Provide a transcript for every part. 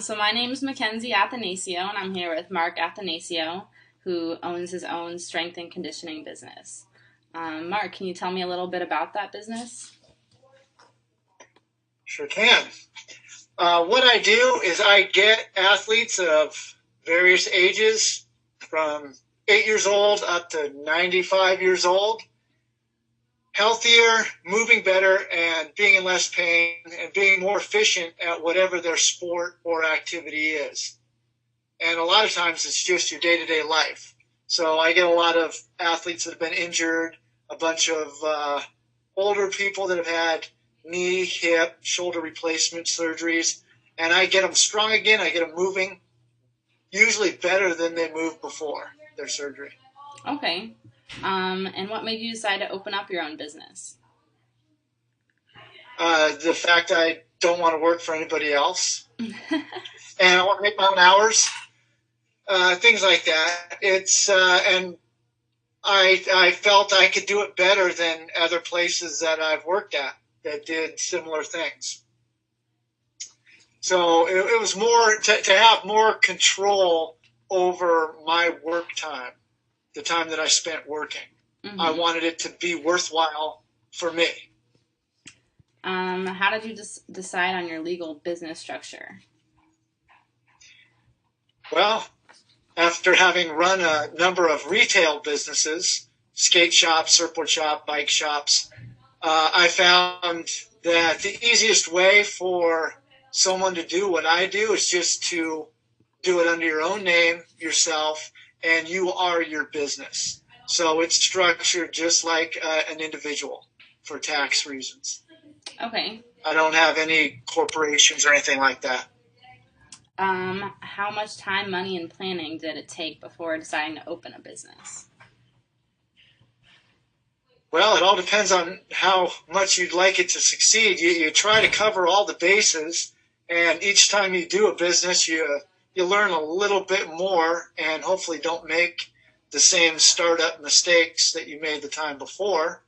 So my name is Mackenzie Athanacio, and I'm here with Mark Athanacio, who owns his own strength and conditioning business. Mark, can you tell me a little bit about that business? Sure can. What I do is I get athletes of various ages from 8 years old up to 95 years old, healthier, moving better, and being in less pain and being more efficient at whatever their sport or activity is. And a lot of times it's just your day-to-day life. So I get a lot of athletes that have been injured, a bunch of older people that have had knee, hip, shoulder replacement surgeries, and I get them strong again. I get them moving, usually better than they moved before their surgery. Okay. And what made you decide to open up your own business? The fact I don't want to work for anybody else, and I want to make my own hours, things like that. And I felt I could do it better than other places that I've worked at that did similar things. So it was more to have more control over my work time, the time that I spent working. Mm-hmm. I wanted it to be worthwhile for me. How did you decide on your legal business structure? Well, after having run a number of retail businesses, skate shops, surfboard shop, bike shops, I found that the easiest way for someone to do what I do is just to do it under your own name, yourself, and you are your business. So it's structured just like an individual for tax reasons. Okay. I don't have any corporations or anything like that. How much time, money, and planning did it take before deciding to open a business? Well, it all depends on how much you'd like it to succeed. You try to cover all the bases, and each time you do a business, you learn a little bit more and hopefully don't make the same startup mistakes that you made the time before.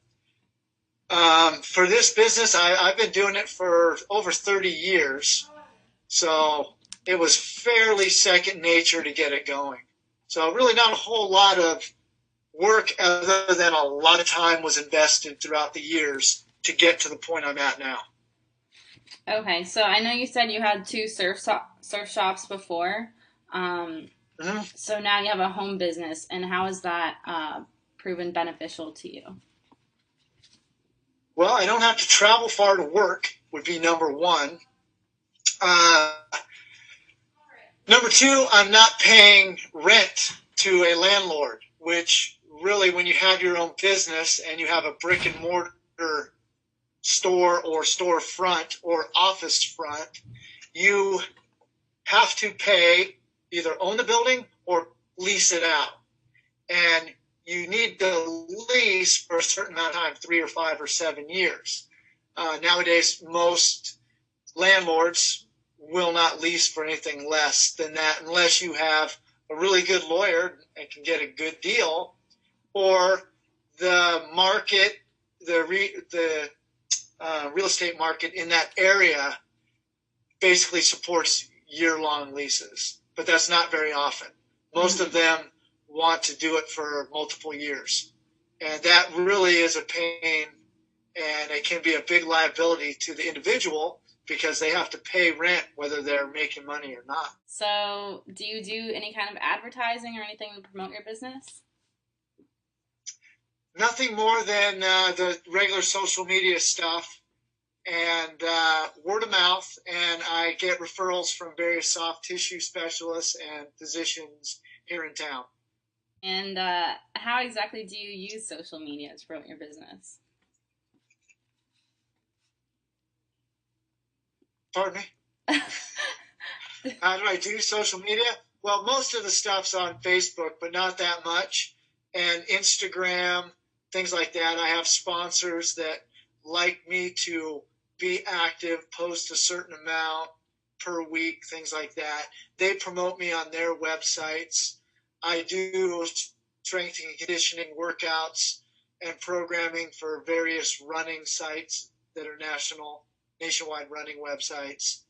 For this business, I've been doing it for over 30 years, so it was fairly second nature to get it going. So really not a whole lot of work other than a lot of time was invested throughout the years to get to the point I'm at now. Okay, so I know you said you had two surf shops before. Mm-hmm. So now you have a home business, and how has that proven beneficial to you? Well, I don't have to travel far to work, would be number one. Number two, I'm not paying rent to a landlord, which really, when you have your own business and you have a brick and mortar store or storefront or office front, you have to pay, either own the building or lease it out. And you need to lease for a certain amount of time, 3 or 5 or 7 years. Nowadays, most landlords will not lease for anything less than that unless you have a really good lawyer and can get a good deal, or the market, the real estate market in that area basically supports year-long leases. But that's not very often. Most of them want to do it for multiple years. And that really is a pain, and it can be a big liability to the individual because they have to pay rent whether they're making money or not. So do you do any kind of advertising or anything to promote your business? Nothing more than the regular social media stuff and word of mouth, and I get referrals from various soft tissue specialists and physicians here in town. And how exactly do you use social media to promote your business? Pardon me? How do I do social media? Well, most of the stuff's on Facebook, but not that much. And Instagram, things like that. I have sponsors that like me to be active, post a certain amount per week, things like that. They promote me on their websites. I do strength and conditioning workouts and programming for various running sites that are nationwide running websites.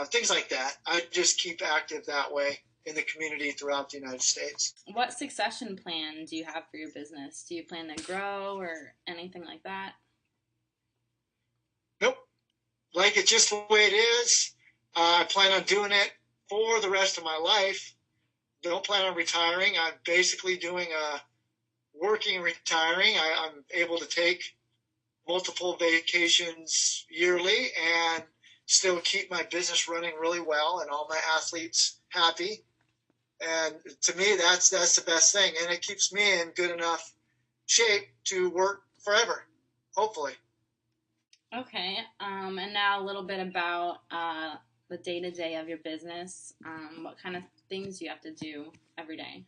things like that. I just keep active that way in the community throughout the United States. What succession plan do you have for your business? Do you plan to grow or anything like that? Nope. Like it just the way it is. I plan on doing it for the rest of my life. Don't plan on retiring. I'm basically doing a working retiring. I'm able to take multiple vacations yearly and still keep my business running really well and all my athletes happy. And to me, that's the best thing. And it keeps me in good enough shape to work forever, hopefully. Okay. And now a little bit about the day-to-day of your business. What kind of things do you have to do every day?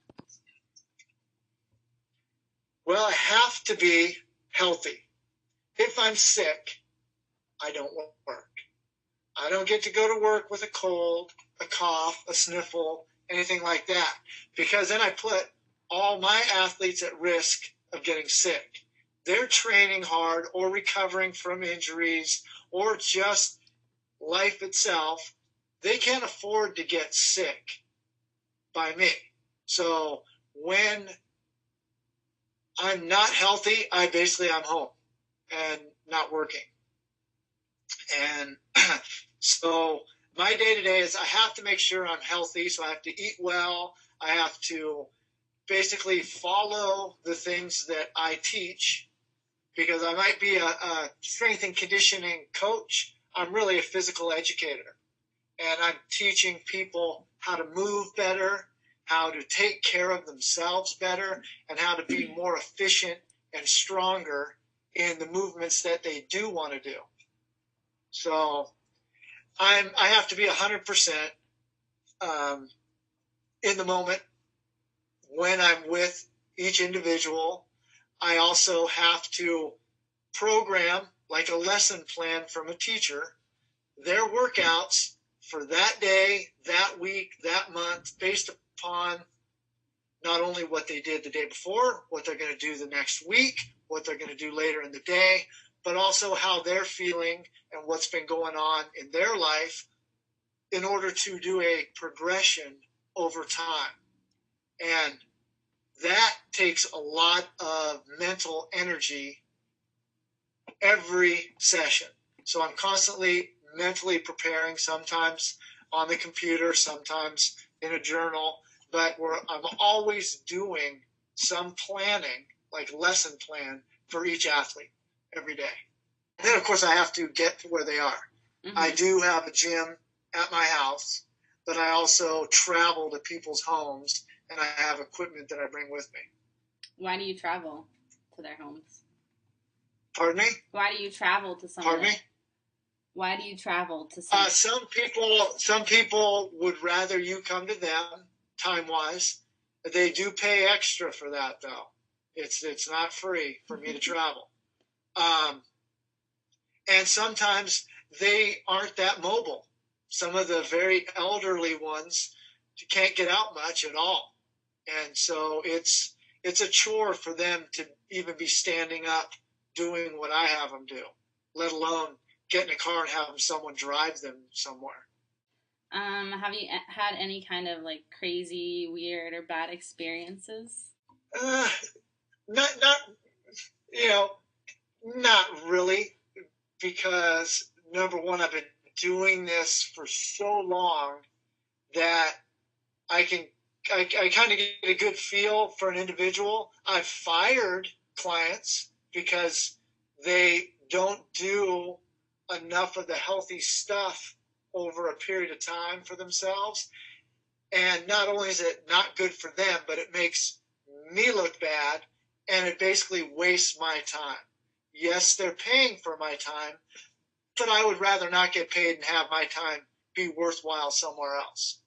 Well, I have to be healthy. If I'm sick, I don't work. I don't get to go to work with a cold, a cough, a sniffle, anything like that, because then I put all my athletes at risk of getting sick. They're training hard or recovering from injuries or just life itself. They can't afford to get sick by me. So when I'm not healthy, I'm home and not working. And so my day-to-day is I have to make sure I'm healthy, so I have to eat well. I have to basically follow the things that I teach, because I might be a strength and conditioning coach. I'm really a physical educator, and I'm teaching people how to move better, how to take care of themselves better, and how to be more efficient and stronger in the movements that they do want to do. So I have to be 100% in the moment when I'm with each individual. I also have to program, like a lesson plan from a teacher, their workouts for that day, that week, that month, based upon not only what they did the day before, what they're going to do the next week, what they're going to do later in the day, but also how they're feeling and what's been going on in their life in order to do a progression over time. And that takes a lot of mental energy every session. So I'm constantly mentally preparing, sometimes on the computer, sometimes in a journal, but I'm always doing some planning, like lesson plan for each athlete every day. And then, of course, I have to get to where they are. Mm-hmm. I do have a gym at my house, but I also travel to people's homes, and I have equipment that I bring with me. Why do you travel to their homes? Pardon me? Why do you travel to some? Pardon me? Why do you travel to some? Some people would rather you come to them, time-wise. They do pay extra for that, though. It's not free for me to travel. And sometimes they aren't that mobile. Some of the very elderly ones can't get out much at all. And so it's a chore for them to even be standing up doing what I have them do, let alone get in a car and having someone drive them somewhere. Have you had any kind of like crazy, weird, or bad experiences? Not really, because number one, I've been doing this for so long that I kind of get a good feel for an individual. I've fired clients because they don't do enough of the healthy stuff over a period of time for themselves. And not only is it not good for them, but it makes me look bad, and it basically wastes my time. Yes, they're paying for my time, but I would rather not get paid and have my time be worthwhile somewhere else.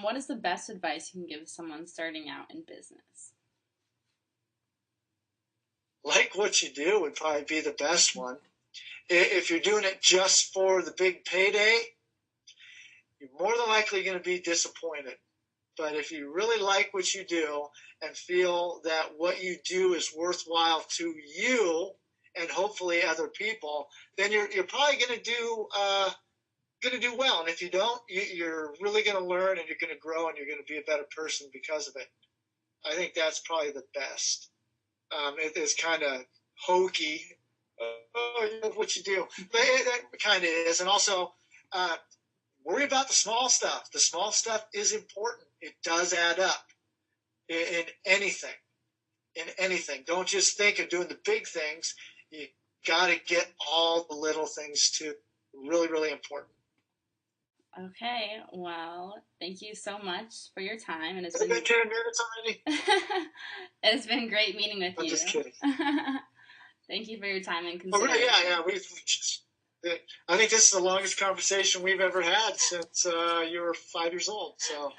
What is the best advice you can give someone starting out in business? Like what you do would probably be the best one. If you're doing it just for the big payday, you're more than likely going to be disappointed. But if you really like what you do and feel that what you do is worthwhile to you and hopefully other people, then you're probably going to do going to do well. And if you don't, you're really going to learn, and you're going to grow, and you're going to be a better person because of it. I think that's probably the best. It is kind of hokey. Oh, you know what you do. But it kind of is. And also, worry about the small stuff. The small stuff is important. It does add up in anything. In anything. Don't just think of doing the big things. You got to get all the little things too. Really, really important. Okay, well, thank you so much for your time, and it's been 10 minutes already. It's been great meeting with you. I'm just kidding. Thank you for your time and consideration. Yeah. I think this is the longest conversation we've ever had since you were 5 years old. So